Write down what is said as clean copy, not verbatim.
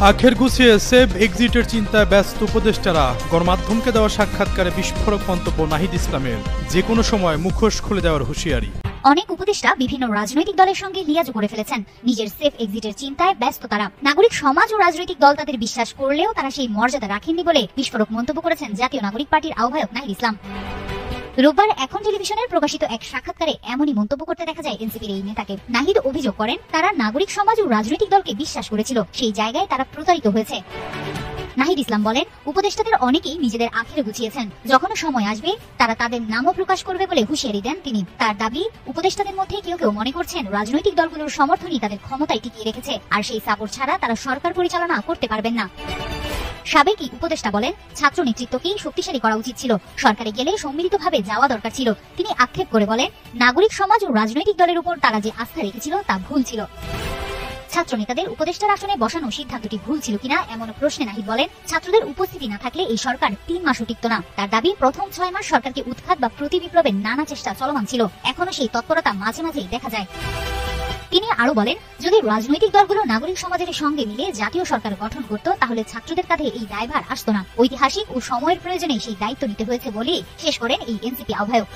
আখের গুছিয়ে সেভ এক্সিটের চিন্তায় ব্যস্ত উপদেষ্টারা গণমাধ্যমকে দেওয়া সাক্ষাৎকারে বিস্ফোরক মন্তব্য নাহিদ ইসলামের, যে কোনো সময় মুখোশ খুলে দেওয়ার হুঁশিয়ারি। অনেক উপদেষ্টা বিভিন্ন রাজনৈতিক দলের সঙ্গে লিয়াজ করে ফেলেছেন। নিজের সেফ এক্সিটের চিন্তায় ব্যস্ত তারা। নাগরিক সমাজ ও রাজনৈতিক দল তাদের বিশ্বাস করলেও তারা সেই মর্যাদা রাখেননি বলে বিস্ফোরক মন্তব্য করেছেন জাতীয় নাগরিক পার্টির আহ্বায়ক নাহিদ ইসলাম। রোববার এখন টেলিভিশনের প্রকাশিত এক সাক্ষাৎকারে এমনই মন্তব্য করতে দেখা যায় এনসিপির এই নেতাকে। নাহিদ অভিযোগ করেন, তারা নাগরিক সমাজ ও রাজনৈতিক দলকে বিশ্বাস করেছিল, সেই জায়গায় তারা প্রতারিত হয়েছে। নাহিদ ইসলাম বলেন, উপদেষ্টাদের অনেকেই নিজেদের আখেরে গুছিয়েছেন, যখন সময় আসবে তারা তাদের নামও প্রকাশ করবে বলে হুঁশিয়ারি দেন তিনি। তার দাবি, উপদেষ্টাদের মধ্যে কেউ কেউ মনে করছেন রাজনৈতিক দলগুলোর সমর্থনই তাদের ক্ষমতায় টিকিয়ে রেখেছে, আর সেই সাপোর্ট ছাড়া তারা সরকার পরিচালনা করতে পারবেন না। সাবেক উপদেষ্টা বলেন, ছাত্র নেতৃত্বকেই শক্তিশালী করা উচিত ছিল, সরকারে গেলে সম্মিলিতভাবে যাওয়া দরকার ছিল। তিনি আক্ষেপ করে বলেন, নাগরিক সমাজ ও রাজনৈতিক দলের উপর তারা যে আস্থা রেখেছিল তা ভুল ছিল। ছাত্র নেতাদের উপদেষ্টার আসনে বসানো সিদ্ধান্তটি ভুল ছিল কিনা এমন প্রশ্নে নাহিদ বলেন, ছাত্রদের উপস্থিতি না থাকলে এই সরকার 3 মাসও টিকত না। তার দাবি, প্রথম 6 মাস সরকারকে উৎখাত বা প্রতি বিপ্লবের নানা চেষ্টা চলমান ছিল, এখনো সেই তৎপরতা মাঝে মাঝেই দেখা যায়। তিনি আরো বলেন, যদি রাজনৈতিক দলগুলো নাগরিক সমাজের সঙ্গে মিলে জাতীয় সরকার গঠন করত, তাহলে ছাত্রদের কাঁধে এই দায়ভার আসতো না। ঐতিহাসিক ও সময়ের প্রয়োজনে সেই দায়িত্ব নিতে হয়েছে বলেই শেষ করেন এই এনসিপি আহ্বায়ক।